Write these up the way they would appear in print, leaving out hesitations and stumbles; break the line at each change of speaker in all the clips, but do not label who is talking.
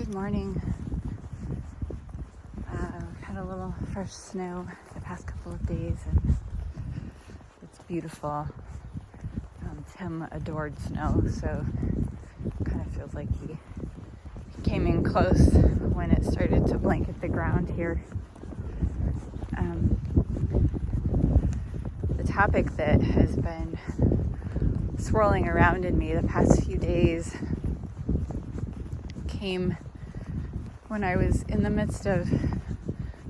Good morning. We've had a little fresh snow the past couple of days and it's beautiful. Tim adored snow, so it kind of feels like he came in close when it started to blanket the ground here. The topic that has been swirling around in me the past few days came when I was in the midst of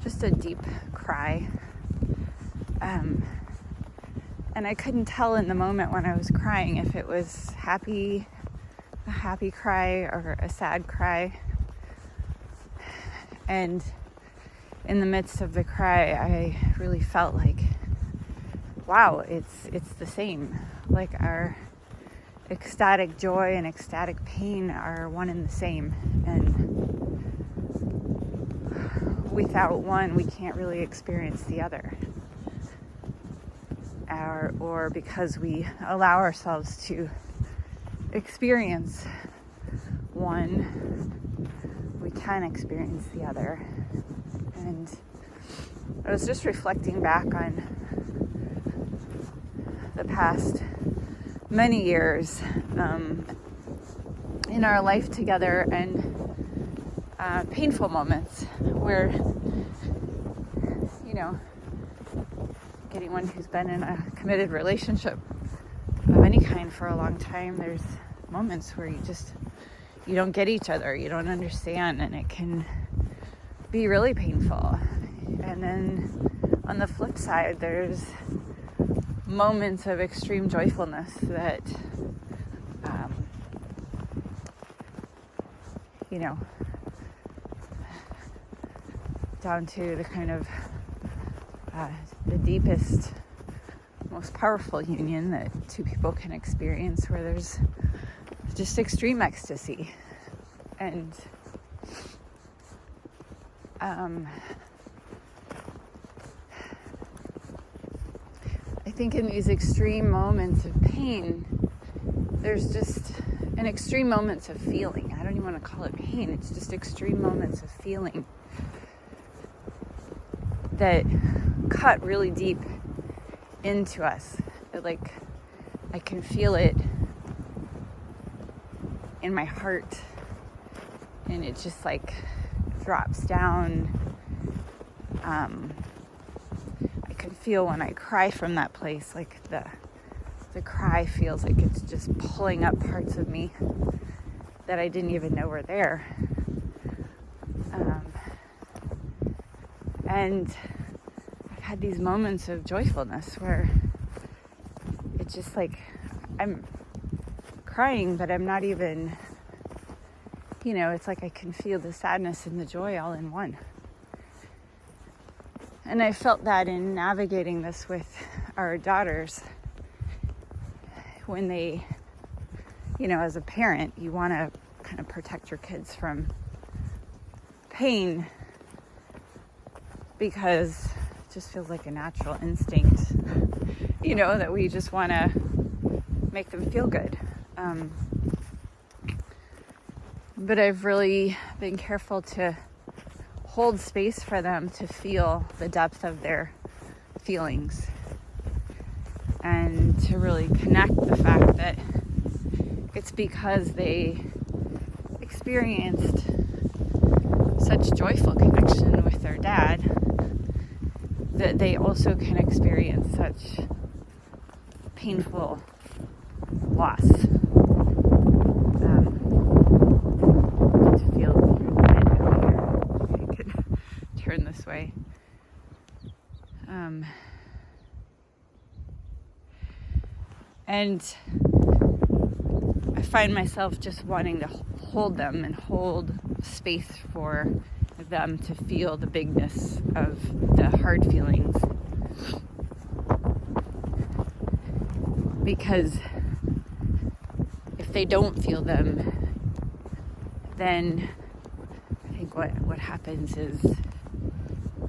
just a deep cry. And I couldn't tell in the moment when I was crying if it was a happy cry or a sad cry. And in the midst of the cry, I really felt like, wow, it's the same. Like our ecstatic joy and ecstatic pain are one and the same. And without one, we can't really experience the other. Or because we allow ourselves to experience one, we can experience the other. And I was just reflecting back on the past many years in our life together and painful moments where, anyone who's been in a committed relationship of any kind for a long time, there's moments where you don't get each other, you don't understand, and it can be really painful. And then on the flip side, there's moments of extreme joyfulness that down to the kind of the deepest, most powerful union that two people can experience, where there's just extreme ecstasy. And I think in these extreme moments of pain, there's just an extreme moments of feeling. I don't even want to call it pain. It's just extreme moments of feeling that cut really deep into us. Like, I can feel it in my heart, and it just like drops down. I can feel when I cry from that place, like the cry feels like it's just pulling up parts of me that I didn't even know were there. And I've had these moments of joyfulness where it's just like I'm crying, but I'm not even, it's like I can feel the sadness and the joy all in one. And I felt that in navigating this with our daughters when they, as a parent, you want to kind of protect your kids from pain because it just feels like a natural instinct, that we just want to make them feel good. But I've really been careful to hold space for them to feel the depth of their feelings and to really connect the fact that it's because they experienced such joyful connection with their dad that they also can experience such painful loss. To feel wind over here. I could turn this way. And I find myself just wanting to hold them and hold space for them to feel the bigness of the hard feelings. Because if they don't feel them, then I think what happens is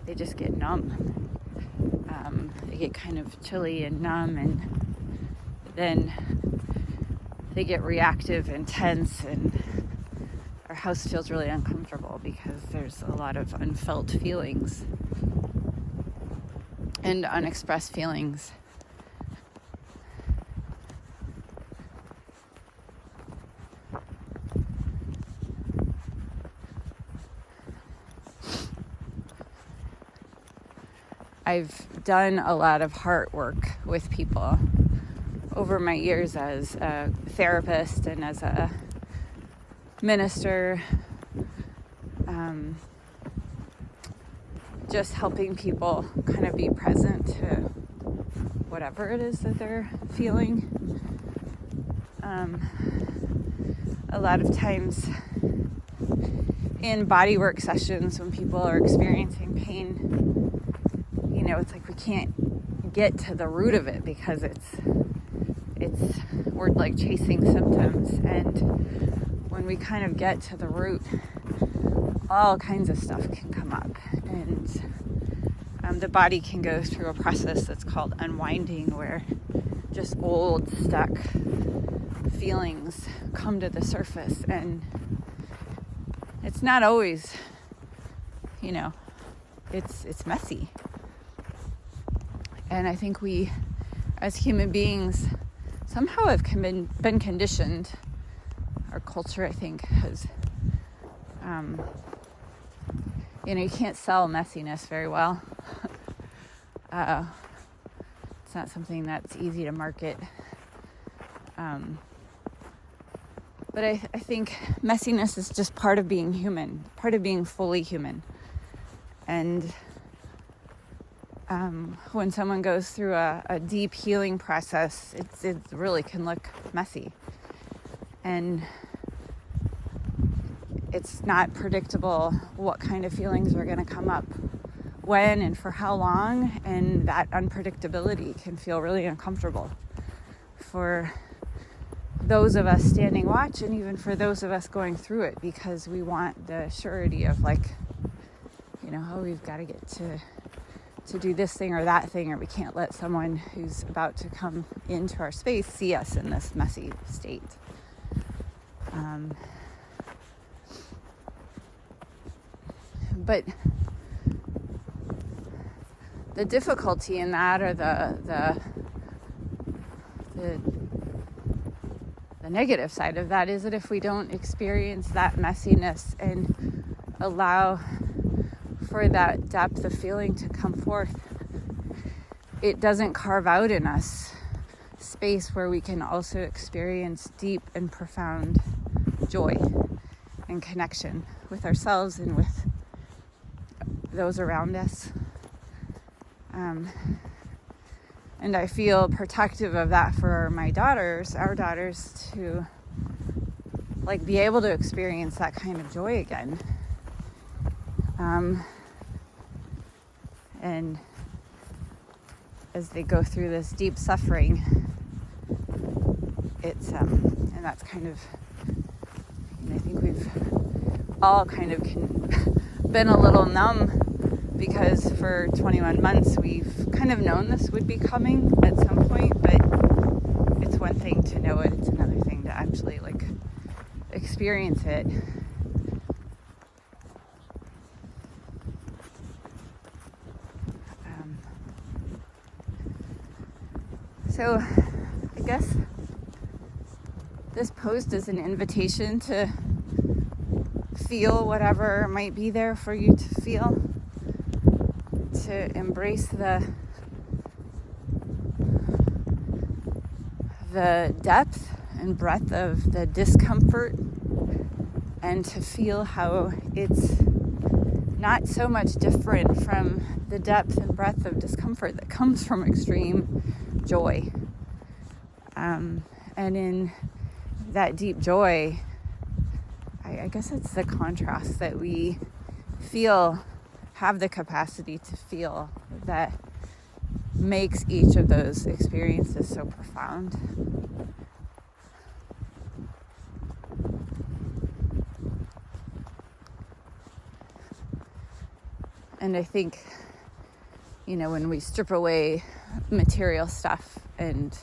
they just get numb. They get kind of chilly and numb, and then they get reactive and tense and are house feels really uncomfortable because there's a lot of unfelt feelings and unexpressed feelings. I've done a lot of heart work with people over my years as a therapist and as a minister, just helping people kind of be present to whatever it is that they're feeling. A lot of times in bodywork sessions when people are experiencing pain, it's like we can't get to the root of it because we're like chasing symptoms, and when we kind of get to the root, all kinds of stuff can come up, and the body can go through a process that's called unwinding, where just old stuck feelings come to the surface, and it's not always, it's messy. And I think we, as human beings, somehow have been conditioned. Our culture, I think, has, you can't sell messiness very well. It's not something that's easy to market. But I think messiness is just part of being human, part of being fully human. And when someone goes through a deep healing process, it really can look messy. And it's not predictable what kind of feelings are going to come up, when and for how long, and that unpredictability can feel really uncomfortable for those of us standing watch, and even for those of us going through it, because we want the surety of we've got to get to do this thing or that thing, or we can't let someone who's about to come into our space see us in this messy state. But the difficulty in that, or the negative side of that, is that if we don't experience that messiness and allow for that depth of feeling to come forth, it doesn't carve out in us space where we can also experience deep and profound joy and connection with ourselves and with those around us. And I feel protective of that for our daughters, to be able to experience that kind of joy again. And as they go through this deep suffering, it's and that's kind of, I think we've all kind of been a little numb, because for 21 months we've kind of known this would be coming at some point, but it's one thing to know it, it's another thing to actually experience it. So I guess this post is an invitation to feel whatever might be there for you to feel, to embrace the depth and breadth of the discomfort, and to feel how it's not so much different from the depth and breadth of discomfort that comes from extreme joy. And in that deep joy, I guess it's the contrast that we have the capacity to feel, that makes each of those experiences so profound. And I think, when we strip away material stuff and,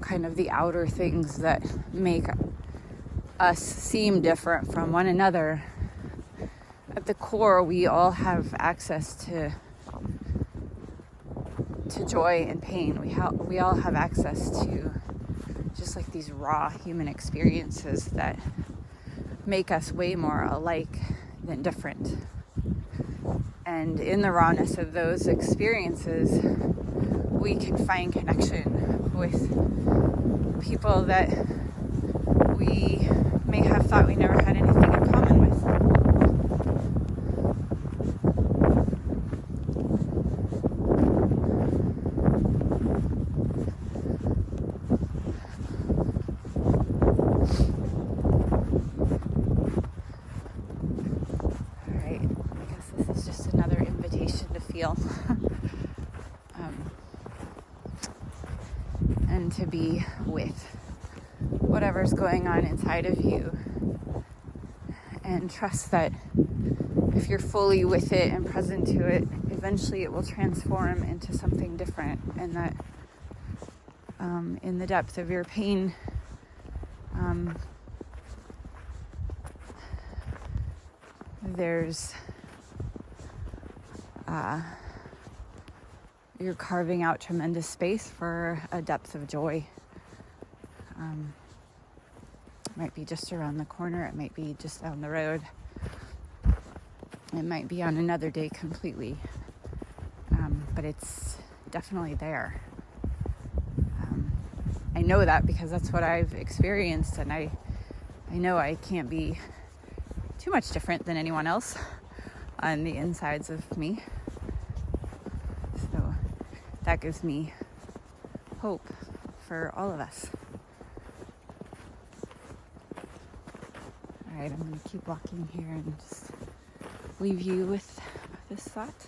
kind of the outer things that make us seem different from one another. At the core, we all have access to joy and pain. We all have access to just like these raw human experiences that make us way more alike than different. And in the rawness of those experiences, we can find connection with people that we may have thought we never had anything in common with. And to be with whatever's going on inside of you, and trust that if you're fully with it and present to it, eventually it will transform into something different, and that in the depth of your pain, there's you're carving out tremendous space for a depth of joy. It might be just around the corner. It might be just down the road. It might be on another day completely. But it's definitely there. I know that because that's what I've experienced, and I know I can't be too much different than anyone else on the insides of me. So that gives me hope for all of us. All right, I'm going to keep walking here and just leave you with this thought,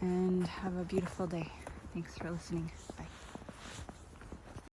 and have a beautiful day. Thanks for listening. Bye.